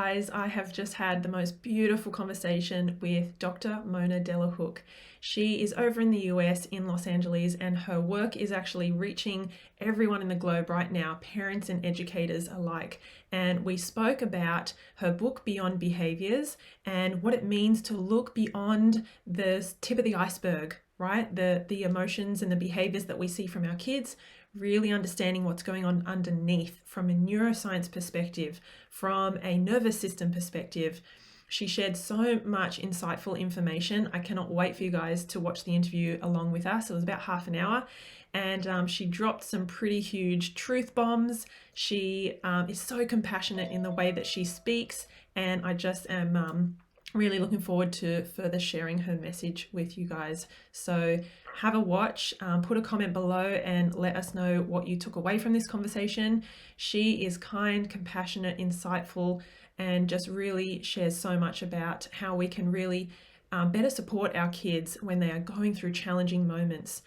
guys, I have just had the most beautiful conversation with Dr. Mona Delahooke. She is over in the US in Los Angeles, and her work is actually reaching everyone in the globe right now, parents and educators alike. And we spoke about her book, Beyond Behaviours, and what it means to look beyond the tip of the iceberg, right? The emotions and the behaviors that we see from our kids, really understanding what's going on underneath from a neuroscience perspective, from a nervous system perspective. She shared so much insightful information. I cannot wait for you guys to watch the interview along with us. It was about half an hour, and she dropped some pretty huge truth bombs. She is so compassionate in the way that she speaks, and I just am really looking forward to further sharing her message with you guys. So have a watch, put a comment below and let us know what you took away from this conversation. She is kind, compassionate, insightful, and just really shares so much about how we can really better support our kids when they are going through challenging moments.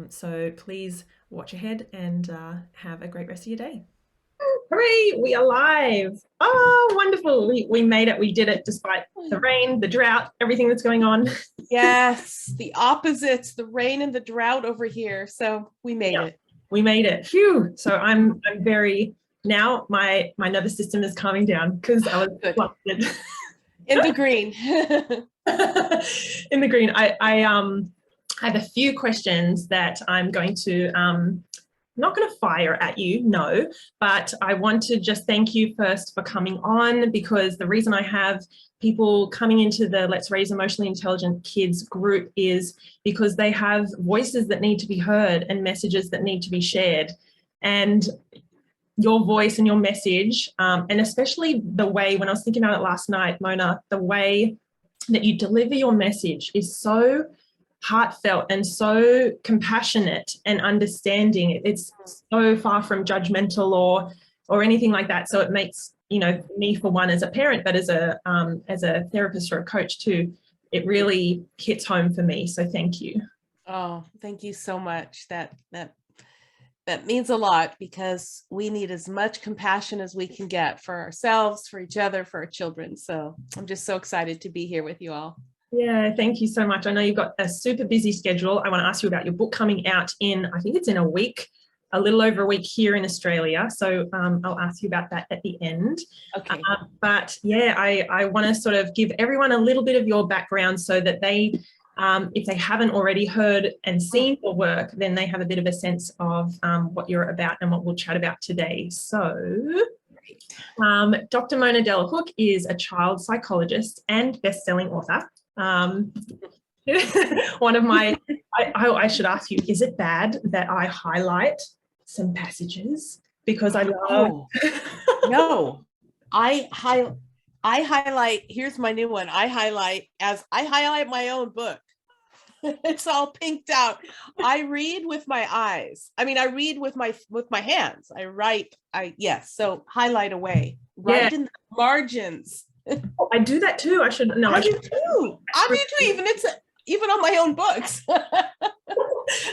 So please watch ahead and have a great rest of your day. Hooray, we are live. Oh, wonderful. We made it. We did it despite the rain, the drought, everything that's going on. Yes, the opposites, the rain and the drought over here. So we made it. We made it. Phew. So I'm very, now my nervous system is calming down because I was flustered. In the green. In the green. I have a few questions that I'm going to not going to fire at you, no, but I want to just thank you first for coming on, because the reason I have people coming into the Let's Raise Emotionally Intelligent Kids group is because they have voices that need to be heard and messages that need to be shared. And your voice and your message, and especially the way, when I was thinking about it last night, Mona, the way that you deliver your message is so heartfelt and so compassionate and understanding. It's so far from judgmental or anything like that. So it makes, you know, me for one as a parent, but as a therapist or a coach too, it really hits home for me. So thank you. Oh, thank you so much. That means a lot, because we need as much compassion as we can get for ourselves, for each other, for our children. So I'm just so excited to be here with you all. Yeah, thank you so much. I know you've got a super busy schedule. I want to ask you about your book coming out in, I think it's in a week, a little over a week here in Australia. So I'll ask you about that at the end. Okay. But yeah, I want to sort of give everyone a little bit of your background so that they, if they haven't already heard and seen your work, then they have a bit of a sense of what you're about and what we'll chat about today. So Dr. Mona Delahooke is a child psychologist and best-selling author. One of my, I should ask you, is it bad that I highlight some passages? Because I love. No, I highlight, here's my new one. I highlight my own book. It's all pinked out. I read with my eyes. I mean, I read with my hands. I write, yes. So highlight away, write in the margins. I do that too. I should know. I do too. Even on my own books. That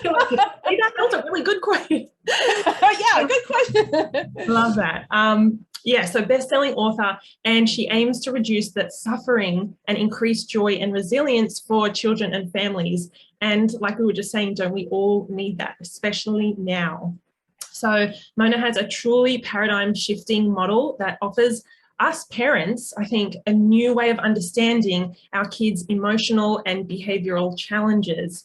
was a really good question. Yeah, good question. Love that. Yeah, so best-selling author, and she aims to reduce that suffering and increase joy and resilience for children and families. And like we were just saying, don't we all need that, especially now? So Mona has a truly paradigm-shifting model that offers us parents, I think, a new way of understanding our kids' emotional and behavioural challenges,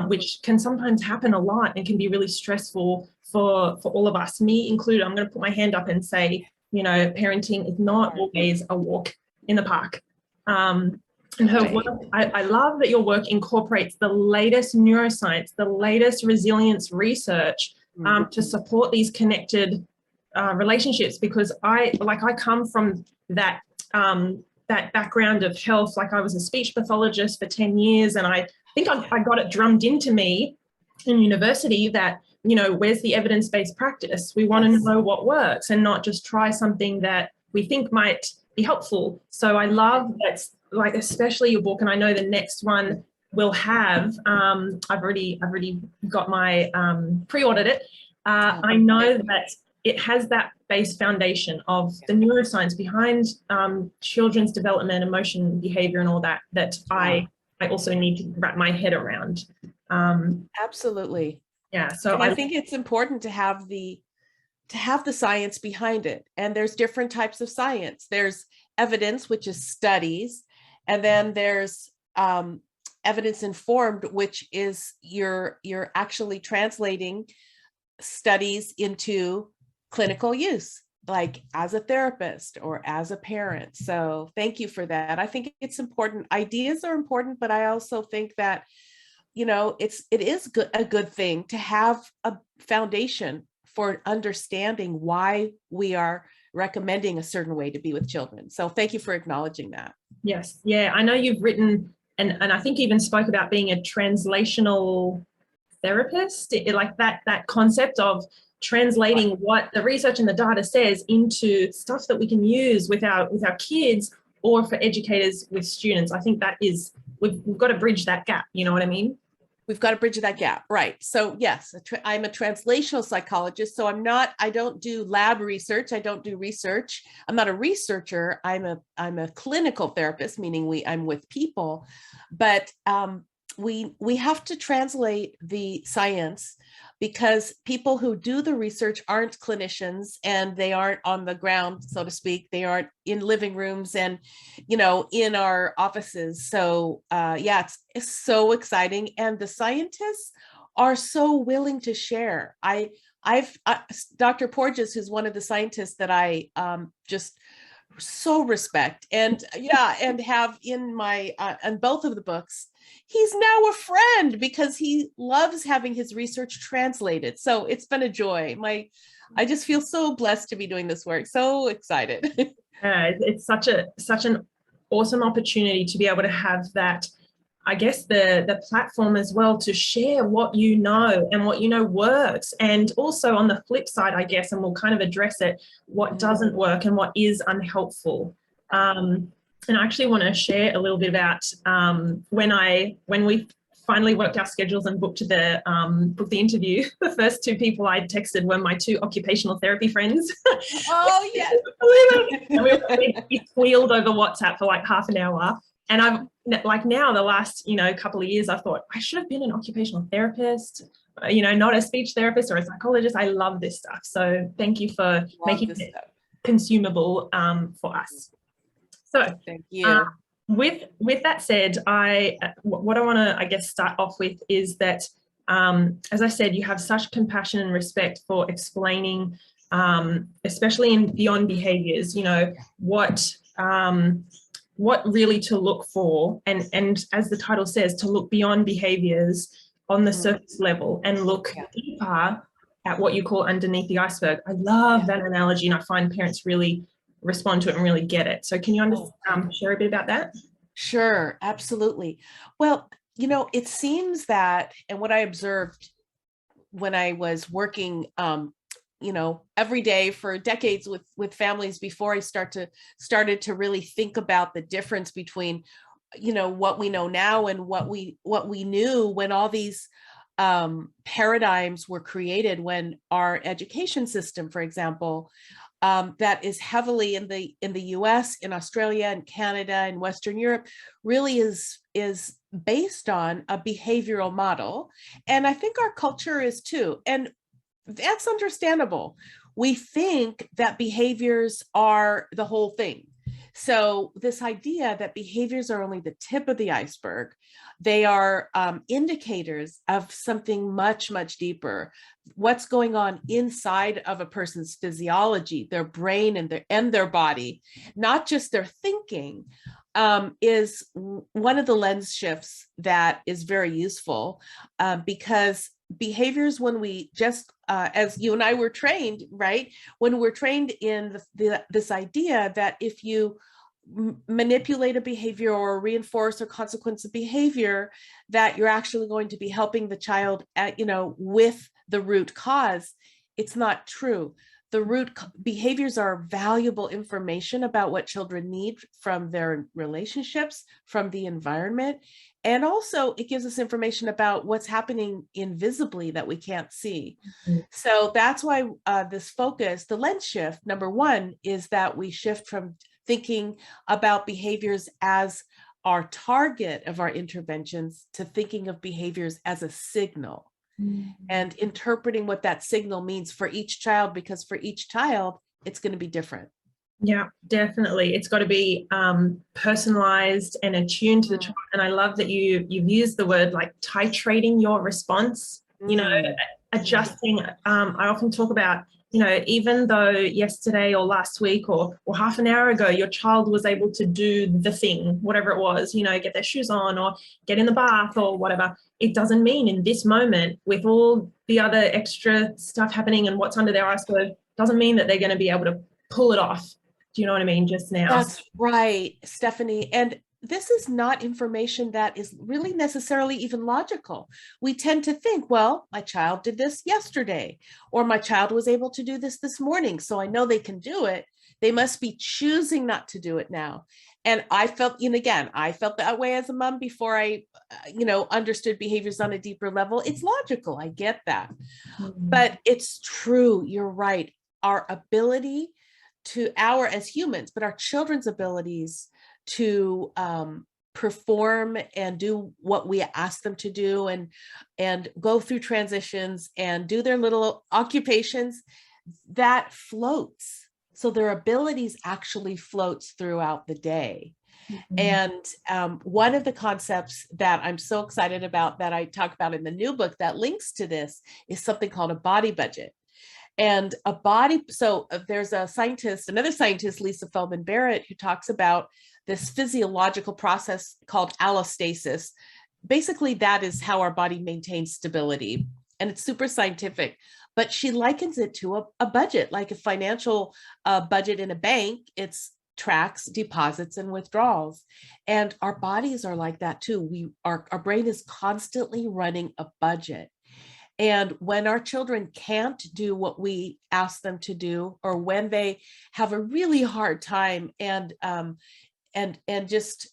which can sometimes happen a lot and can be really stressful for all of us, me included. I'm going to put my hand up and say, you know, parenting is not always a walk in the park. And her work, I love that your work incorporates the latest neuroscience, the latest resilience research to support these connected relationships, because I come from that background of health. Like I was a speech pathologist for 10 years, and I think I got it drummed into me in university that, you know, where's the evidence-based practice? We want to know what works and not just try something that we think might be helpful. So I love that, like, especially your book, and I know the next one will have, I've already got my pre-ordered it. I know that it has that base foundation of the neuroscience behind children's development, emotion, behavior, and all that I also need to wrap my head around. Absolutely. Yeah. So and I think it's important to have the science behind it. And there's different types of science. There's evidence, which is studies, and then there's evidence informed, which is you're actually translating studies into clinical use, like as a therapist or as a parent. So thank you for that. I think it's important. Ideas are important, but I also think that, you know, it is a good thing to have a foundation for understanding why we are recommending a certain way to be with children. So thank you for acknowledging that. Yes. Yeah. I know you've written, and I think you even spoke about being a translational therapist, like that concept of translating what the research and the data says into stuff that we can use with our kids, or for educators with students. I think that is, we've got to bridge that gap. You know what I mean? We've got to bridge that gap. Right. So yes, I'm a translational psychologist. So I don't do lab research. I don't do research. I'm not a researcher. I'm a clinical therapist, meaning I'm with people, but we have to translate the science, because people who do the research aren't clinicians, and they aren't on the ground, so to speak. They aren't in living rooms and, you know, in our offices. So yeah, it's so exciting. And the scientists are so willing to share. Dr. Porges, who's one of the scientists that I just so respect, and yeah, and have in my on both of the books, he's now a friend because he loves having his research translated. So it's been a joy. I just feel so blessed to be doing this work. So excited. It's such an awesome opportunity to be able to have that, I guess, the platform as well, to share what you know and what you know works. And also on the flip side, I guess, and we'll kind of address it, what doesn't work and what is unhelpful. And I actually want to share a little bit about when we finally worked our schedules and booked the interview. The first two people I texted were my two occupational therapy friends. Oh yes. And we squealed over WhatsApp for like half an hour. And I've like, now the last, couple of years, I thought I should have been an occupational therapist, not a speech therapist or a psychologist. I love this stuff. So thank you for making it consumable for us. So thank you. With that said, what I want to, I guess, start off with is that, as I said, you have such compassion and respect for explaining, especially in beyond behaviors, what really to look for, and as the title says, to look beyond behaviors on the surface level and look deeper at what you call underneath the iceberg. I love that analogy, and I find parents really respond to it and really get it. So can you share a bit about that? Sure, absolutely. Well, it seems that, and what I observed when I was working every day for decades with families before I started to really think about the difference between, what we know now and what we knew when all these paradigms were created, when our education system, for example, that is heavily in the US, in Australia and Canada and Western Europe, really is based on a behavioral model. And I think our culture is too. And that's understandable. We think that behaviors are the whole thing. So this idea that behaviors are only the tip of the iceberg, they are indicators of something much, much deeper. What's going on inside of a person's physiology, their brain and their body, not just their thinking, is one of the lens shifts that is very useful, because behaviors, when we just, as you and I were trained, right? When we're trained in this idea that if you manipulate a behavior or reinforce or consequence of behavior, that you're actually going to be helping the child with the root cause. It's not true. behaviors are valuable information about what children need from their relationships, from the environment. And also it gives us information about what's happening invisibly that we can't see. So that's why this focus, the lens shift, number one, is that we shift from thinking about behaviors as our target of our interventions to thinking of behaviors as a signal and interpreting what that signal means for each child, because for each child, it's going to be different. Yeah, definitely. It's got to be personalized and attuned to the child. And I love that you've used the word like titrating your response, you know, adjusting. I often talk about, you know, even though yesterday or last week or half an hour ago, your child was able to do the thing, whatever it was, you know, get their shoes on or get in the bath or whatever. It doesn't mean in this moment, with all the other extra stuff happening and what's under their iceberg, doesn't mean that they're going to be able to pull it off. Do you know what I mean? Just now. That's right, Stephanie. And this is not information that is really necessarily even logical. We tend to think, well, my child did this yesterday, or my child was able to do this morning, so I know they can do it. They must be choosing not to do it now. And I felt, and again, I felt that way as a mom before I, understood behaviors on a deeper level. It's logical. I get that. But it's true. You're right. Our ability as humans, but our children's abilities to perform and do what we ask them to do and go through transitions and do their little occupations, that floats. So their abilities actually floats throughout the day. And one of the concepts that I'm so excited about that I talk about in the new book that links to this is something called a body budget. And there's another scientist, Lisa Feldman Barrett, who talks about this physiological process called allostasis. Basically, that is how our body maintains stability. And it's super scientific, but she likens it to a budget, like a financial budget in a bank. It's tracks deposits and withdrawals. And our bodies are like that too. Our brain is constantly running a budget. And when our children can't do what we ask them to do, or when they have a really hard time and just,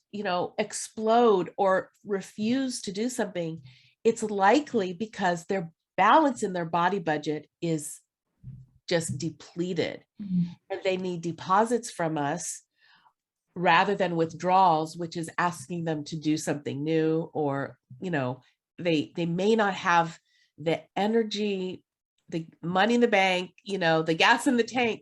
explode or refuse to do something, it's likely because their balance in their body budget is just depleted. And they need deposits from us rather than withdrawals, which is asking them to do something new, or, they may not have the energy, the money in the bank, the gas in the tank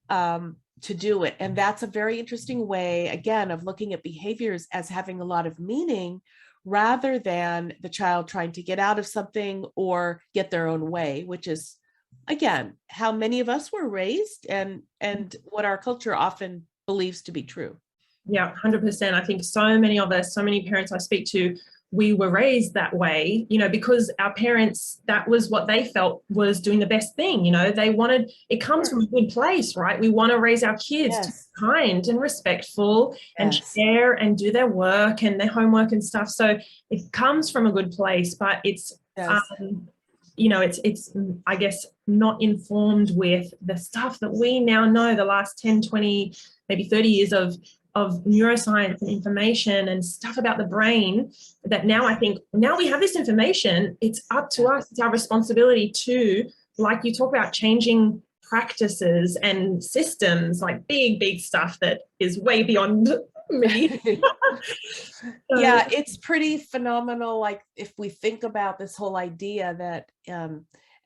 to do it. And that's a very interesting way, again, of looking at behaviors as having a lot of meaning rather than the child trying to get out of something or get their own way, which is, again, how many of us were raised and what our culture often believes to be true. Yeah, 100%. I think so many of us, so many parents I speak to, we were raised that way, because our parents, that was what they felt was doing the best thing. They wanted, it comes from a good place, right? We want to raise our kids to be kind and respectful and share and do their work and their homework and stuff. So it comes from a good place, but it's, it's, I guess, not informed with the stuff that we now know the last 10, 20, maybe 30 years of neuroscience and information and stuff about the brain, that now I think, now we have this information, it's up to us, it's our responsibility to, like you talk about, changing practices and systems, like big stuff that is way beyond me. Yeah, it's pretty phenomenal. Like if we think about this whole idea that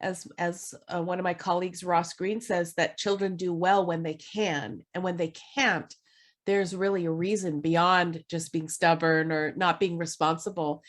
as one of my colleagues, Ross Green, says, that children do well when they can, and when they can't, there's really a reason beyond just being stubborn or not being responsible.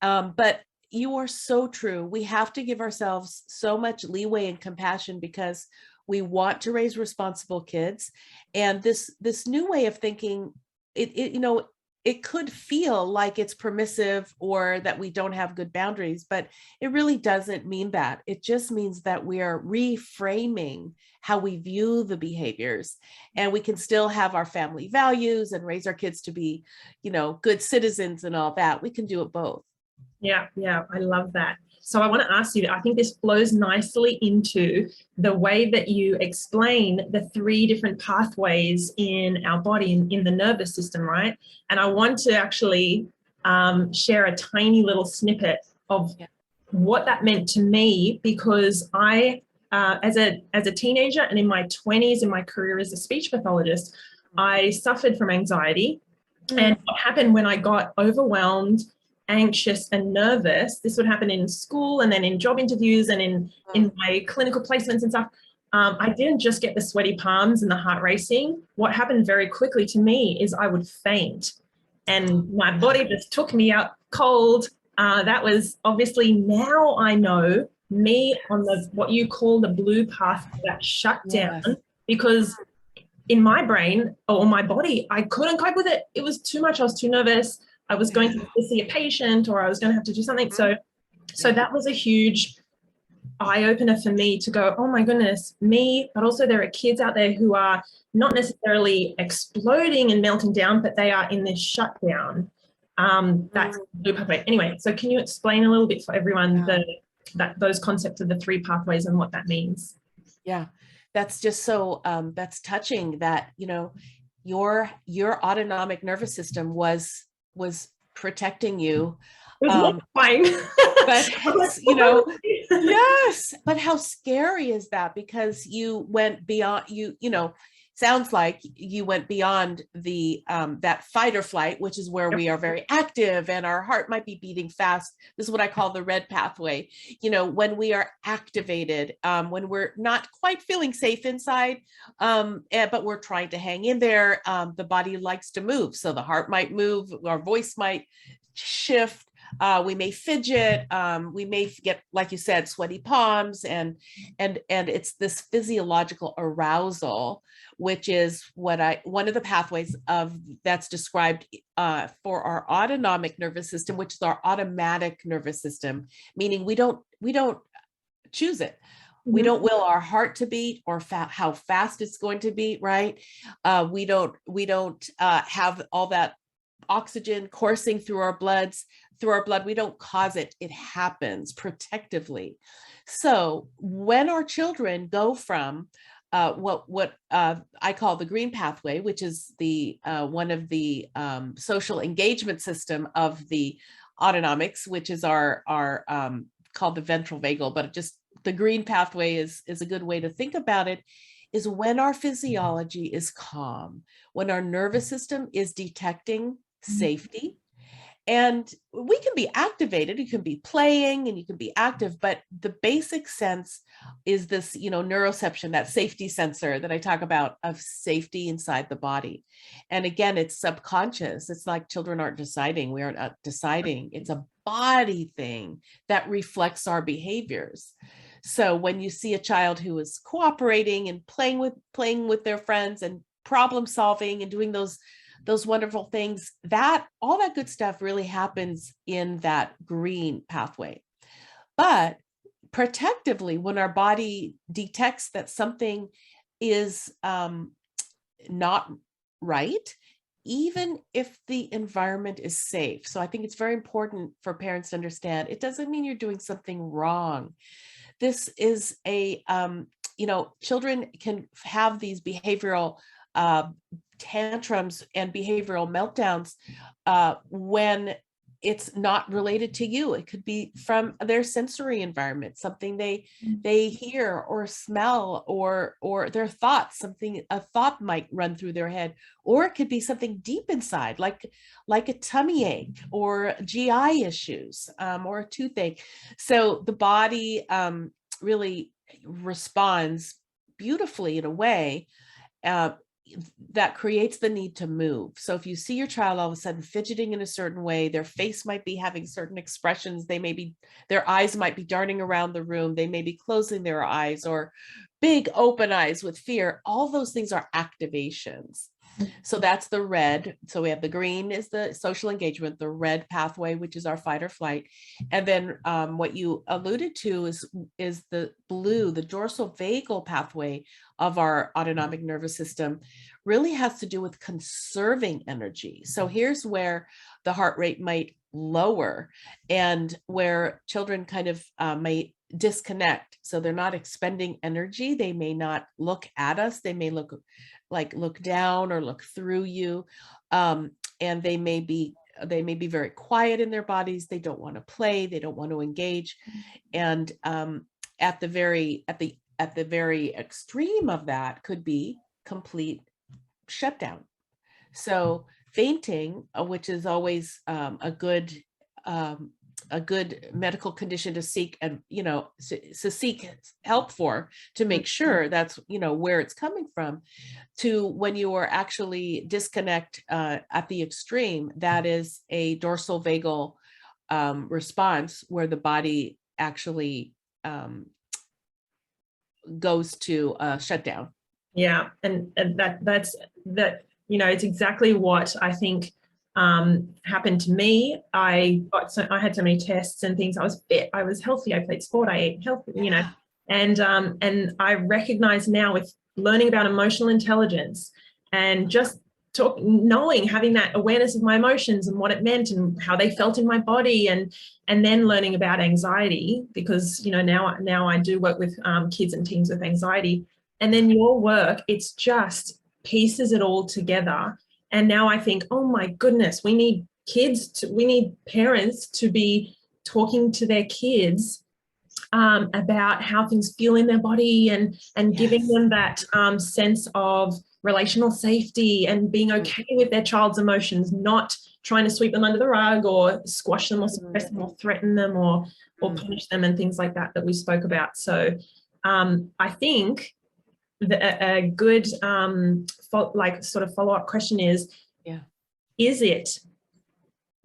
But you are so true. We have to give ourselves so much leeway and compassion because we want to raise responsible kids. And this new way of thinking, it could feel like it's permissive or that we don't have good boundaries, but it really doesn't mean that. It just means that we are reframing how we view the behaviors, and we can still have our family values and raise our kids to be, good citizens and all that. We can do it both. Yeah, I love that. So I want to ask you, I think this flows nicely into the way that you explain the 3 different pathways in our body, in the nervous system, right? And I want to actually share a tiny little snippet of what that meant to me, because I, as a teenager and in my 20s in my career as a speech pathologist, I suffered from anxiety. And what happened when I got overwhelmed, anxious and nervous, this would happen in school and then in job interviews and in my clinical placements and stuff. I didn't just get the sweaty palms and the heart racing. What happened very quickly to me is I would faint and my body just took me out cold. That was obviously, now I know, me on the what you call the blue path that shut down, because in my brain or my body, I couldn't cope with it. It was too much. I was too nervous. I was going to see a patient, or I was going to have to do something. So that was a huge eye opener for me to go, oh my goodness, me, but also there are kids out there who are not necessarily exploding and melting down, but they are in this shutdown. That's blue pathway. Anyway, so can you explain a little bit for everyone those concepts of the 3 pathways and what that means? Yeah, that's just so that's touching that, you know, your autonomic nervous system was protecting you. Fine. But you know, yes, but how scary is that? Because you went beyond, you know, sounds like you went beyond the that fight or flight, which is where we are very active and our heart might be beating fast. This is what I call the red pathway. You know, when we are activated, when we're not quite feeling safe inside, but we're trying to hang in there, the body likes to move. So the heart might move, our voice might shift. We may fidget, we may get, like you said, sweaty palms, and it's this physiological arousal, which is one of the pathways that's described for our autonomic nervous system, which is our automatic nervous system, meaning we don't choose it. We don't will our heart to beat or how fast it's going to beat, right? We don't have all that oxygen coursing through our blood. We don't cause it. It happens protectively. So when our children go from what I call the green pathway, which is the one of the social engagement system of the autonomics, which is our called the ventral vagal, but just the green pathway is a good way to think about it, is when our physiology is calm, when our nervous system is detecting safety. And we can be activated, you can be playing and you can be active, but the basic sense is this, you know, neuroception, that safety sensor that I talk about of safety inside the body. And again, it's subconscious. It's like children aren't deciding, we aren't deciding. It's a body thing that reflects our behaviors. So when you see a child who is cooperating and playing with their friends and problem solving and doing those wonderful things, that all that good stuff really happens in that green pathway. But protectively, when our body detects that something is not right, even if the environment is safe. So I think it's very important for parents to understand, it doesn't mean you're doing something wrong. This is a, you know, children can have these behavioral tantrums and behavioral meltdowns when it's not related to you. It could be from their sensory environment, something they hear or smell, or their thoughts, a thought might run through their head, or it could be something deep inside, like a tummy ache or GI issues, or a toothache. So the body really responds beautifully in a way that creates the need to move. So if you see your child all of a sudden fidgeting in a certain way, their face might be having certain expressions, their eyes might be darting around the room, they may be closing their eyes, or big open eyes with fear, all those things are activations. So that's the red. So we have the green is the social engagement, the red pathway, which is our fight or flight. And then what you alluded to is the blue, the dorsal vagal pathway of our autonomic nervous system, really has to do with conserving energy. So here's where the heart rate might lower and where children kind of may disconnect. So they're not expending energy. They may not look at us. They may look down or look through you. And they may be very quiet in their bodies. They don't want to play. They don't want to engage. And at the very extreme of that could be complete shutdown. So fainting, which is always a good medical condition to seek and to seek help for, to make sure that's where it's coming from, to when you are actually disconnect at the extreme, that is a dorsal vagal response where the body actually goes to shutdown. Yeah, and that's it's exactly what I think happened to me. I had so many tests and things. I was fit, I was healthy, I played sport, I ate healthy, and I recognize now with learning about emotional intelligence and just having that awareness of my emotions and what it meant and how they felt in my body, and then learning about anxiety, because now I do work with kids and teens with anxiety, and then your work, it's just pieces it all together. And now I think, oh my goodness, we need parents to be talking to their kids about how things feel in their body, and giving them that sense of relational safety and being okay with their child's emotions, not trying to sweep them under the rug or squash them or suppress them or threaten them or punish them and things like that we spoke about. So I think a good sort of follow-up question is it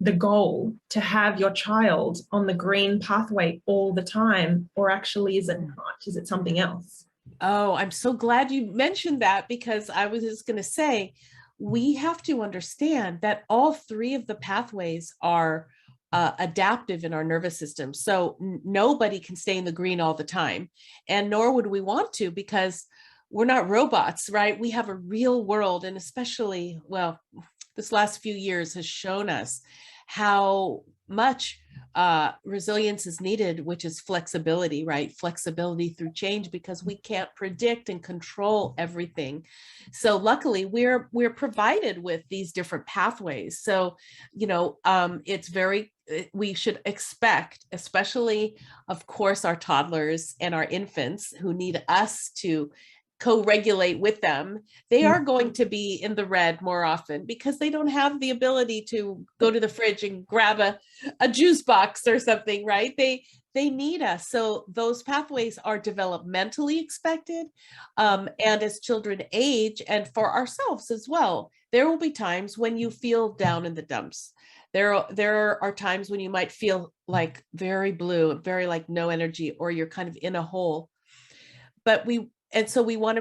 the goal to have your child on the green pathway all the time, or actually is it not? Is it something else? Oh, I'm so glad you mentioned that, because I was just going to say, we have to understand that all three of the pathways are adaptive in our nervous system. So nobody can stay in the green all the time, and nor would we want to, because we're not robots, right? We have a real world, and especially, well, this last few years has shown us how much resilience is needed, which is flexibility, right? Flexibility through change, because we can't predict and control everything. So luckily we're provided with these different pathways. So, we should expect, especially, of course, our toddlers and our infants who need us to co-regulate with them, they are going to be in the red more often, because they don't have the ability to go to the fridge and grab a juice box or something, right? They need us. So those pathways are developmentally expected. And as children age, and for ourselves as well, there will be times when you feel down in the dumps. There are times when you might feel like very blue, very like no energy, or you're kind of in a hole. But we want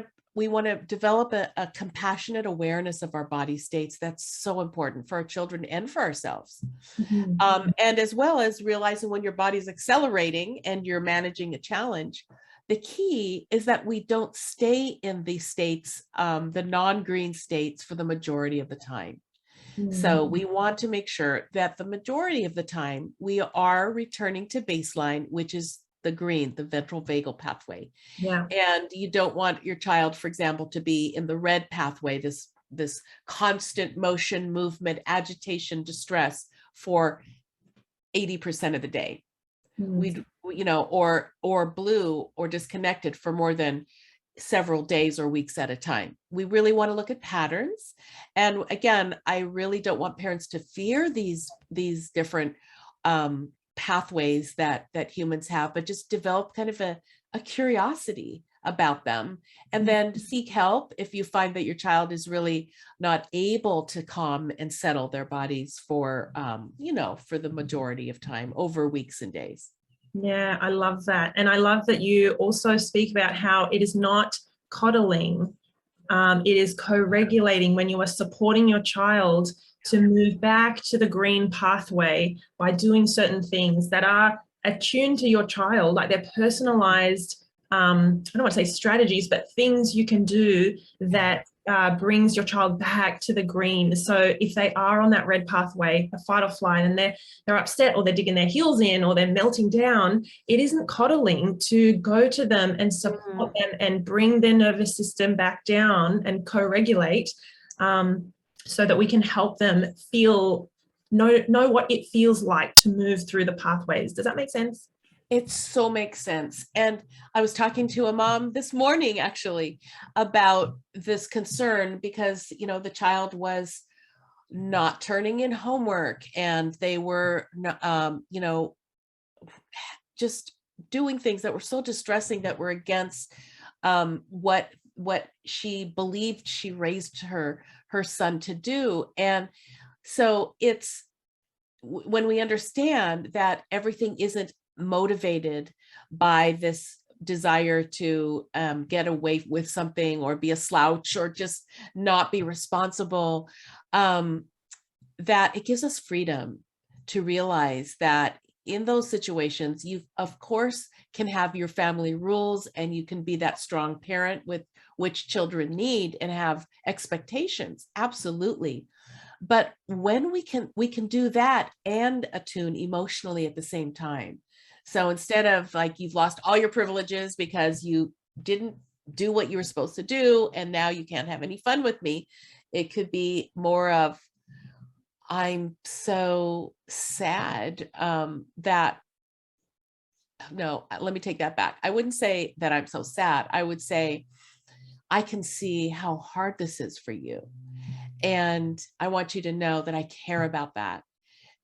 to develop a compassionate awareness of our body states. That's so important for our children and for ourselves. And as well as realizing when your body's accelerating and you're managing a challenge, the key is that we don't stay in these states, the non-green states, for the majority of the time. So we want to make sure that the majority of the time we are returning to baseline, which is the green, the ventral vagal pathway. Yeah. And you don't want your child, for example, to be in the red pathway, this constant motion, movement, agitation, distress for 80% of the day. Or blue or disconnected for more than several days or weeks at a time. We really want to look at patterns. And again, I really don't want parents to fear these different pathways that humans have, but just develop kind of a curiosity about them, and then seek help if you find that your child is really not able to calm and settle their bodies for the majority of time over weeks and days. Yeah, I love that. And I love that you also speak about how it is not coddling It is co-regulating, when you are supporting your child to move back to the green pathway by doing certain things that are attuned to your child, like they're personalized, I don't want to say strategies, but things you can do that brings your child back to the green. So if they are on that red pathway, a fight or flight, and they're upset, or they're digging their heels in, or they're melting down, it isn't coddling to go to them and support them and bring their nervous system back down and co-regulate, so that we can help them know what it feels like to move through the pathways. Does that make sense? It so makes sense. And I was talking to a mom this morning actually about this concern, because, you know, the child was not turning in homework, and they were, you know, just doing things that were so distressing, that were against what she believed she raised her son to do. And so it's when we understand that everything isn't motivated by this desire to get away with something, or be a slouch, or just not be responsible, that it gives us freedom to realize that in those situations, you of course can have your family rules, and you can be that strong parent with which children need, and have expectations, absolutely. But when we can do that and attune emotionally at the same time. So instead of like, you've lost all your privileges because you didn't do what you were supposed to do, and now you can't have any fun with me, it could be more of, I'm so sad that, no, let me take that back. I wouldn't say that I'm so sad. I would say, I can see how hard this is for you. And I want you to know that I care about that.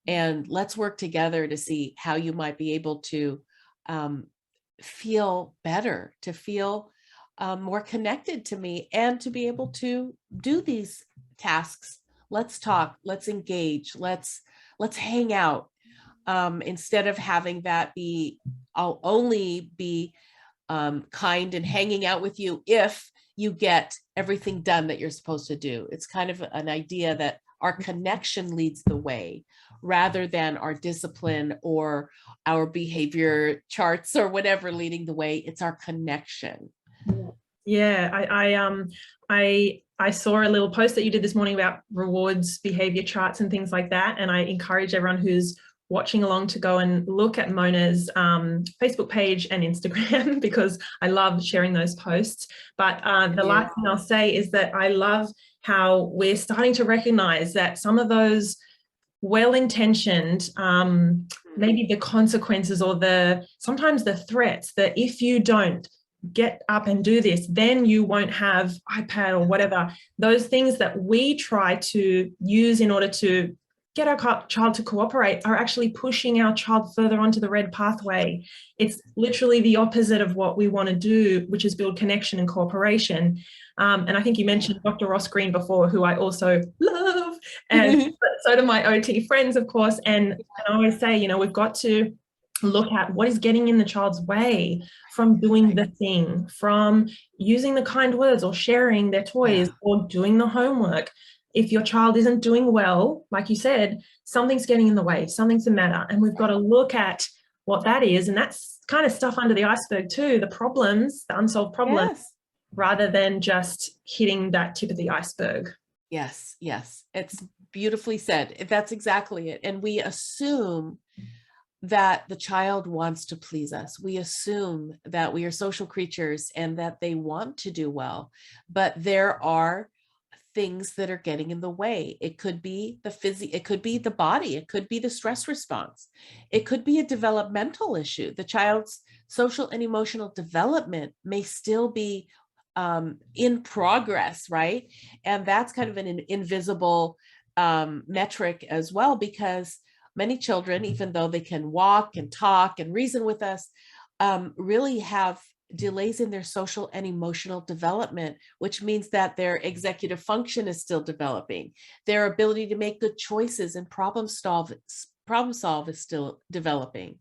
And let's work together to see how you might be able to feel better, to feel more connected to me, and to be able to do these tasks. Let's talk, let's engage, let's hang out, instead of having that be, I'll only be kind and hanging out with you if you get everything done that you're supposed to do. It's kind of an idea that our connection leads the way, rather than our discipline or our behavior charts or whatever leading the way. It's our connection. Yeah, I saw a little post that you did this morning about rewards, behavior charts, and things like that. And I encourage everyone who's watching along to go and look at Mona's Facebook page and Instagram, because I love sharing those posts. But the last thing I'll say is that I love how we're starting to recognize that some of those well-intentioned, maybe the consequences, or sometimes the threats, that if you don't get up and do this, then you won't have iPad or whatever, those things that we try to use in order to get our child to cooperate, are actually pushing our child further onto the red pathway. It's literally the opposite of what we want to do, which is build connection and cooperation. And I think you mentioned Dr. Ross Green before, who I also love, and so do my OT friends, of course. And I always say, you know, we've got to look at what is getting in the child's way from doing the thing, from using the kind words, or sharing their toys, or doing the homework. If your child isn't doing well, like you said, something's getting in the way, something's the matter. And we've got to look at what that is. And that's kind of stuff under the iceberg too, the problems, the unsolved problems, rather than just hitting that tip of the iceberg. Yes, yes. It's beautifully said. That's exactly it. And we assume that the child wants to please us. We assume that we are social creatures and that they want to do well, but there are things that are getting in the way. It could be it could be the body, it could be the stress response, it could be a developmental issue. The child's social and emotional development may still be in progress, right? And that's kind of an invisible metric as well, because many children, even though they can walk and talk and reason with us, really have delays in their social and emotional development, which means that their executive function is still developing. Their ability to make good choices and problem problem solve is still developing.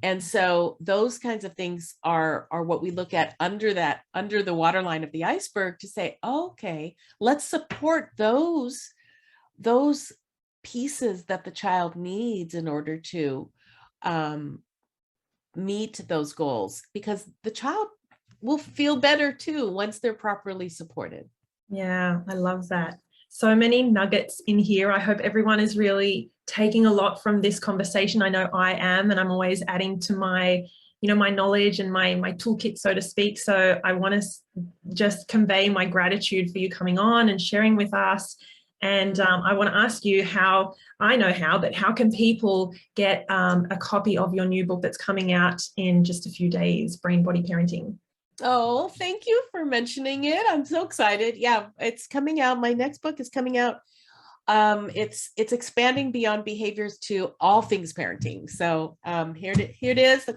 And so those kinds of things are what we look at under the waterline of the iceberg to say, oh, okay, let's support those pieces that the child needs in order to meet those goals, because the child will feel better too once they're properly supported. Yeah, I love that. So many nuggets in here. I hope everyone is really taking a lot from this conversation. I know I am, and I'm always adding to my, my knowledge and my toolkit, so to speak. So I want to just convey my gratitude for you coming on and sharing with us. And I want to ask you but how can people get a copy of your new book that's coming out in just a few days, Brain Body Parenting? Oh, thank you for mentioning it. I'm so excited. Yeah, it's coming out. My next book is coming out. It's expanding beyond behaviors to all things parenting. So here it is. A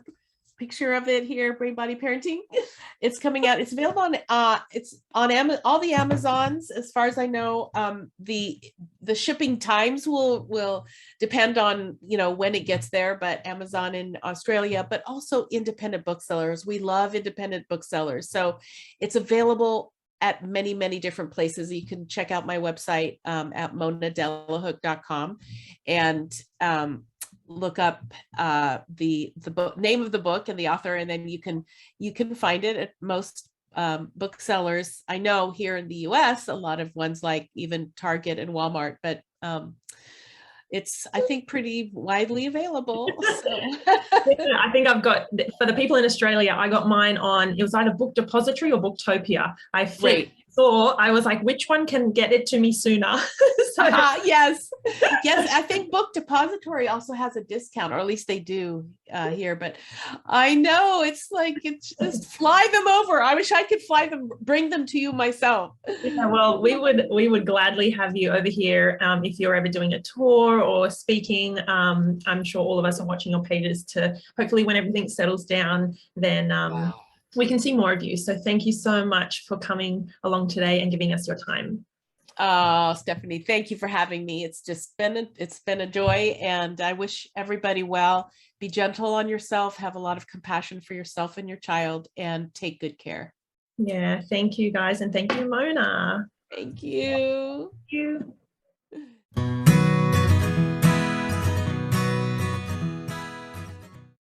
picture of it here, Brain Body Parenting. It's coming out. It's available on all the Amazons, as far as I know. The shipping times will depend on when it gets there, but Amazon in Australia, but also independent booksellers. We love independent booksellers. So it's available at many, many different places. You can check out my website at monadelahooke.com and look up the book, name of the book and the author, and then you can find it at most booksellers. I know here in the US, a lot of ones like even Target and Walmart, but it's, I think, pretty widely available. So. Yeah, I think I've got, for the people in Australia, I got mine on, it was either Book Depository or Booktopia. I think. Right. So I was like, which one can get it to me sooner? Yes. I think Book Depository also has a discount, or at least they do here. But I know it's just fly them over. I wish I could bring them to you myself. Yeah, well, we would gladly have you over here if you're ever doing a tour or speaking. I'm sure all of us are watching your pages to hopefully, when everything settles down, then we can see more of you. So thank you so much for coming along today and giving us your time. Oh, Stephanie, thank you for having me. It's been a joy, and I wish everybody well. Be gentle on yourself, have a lot of compassion for yourself and your child, and take good care. Yeah, thank you guys, and thank you, Mona. Thank you. Thank you.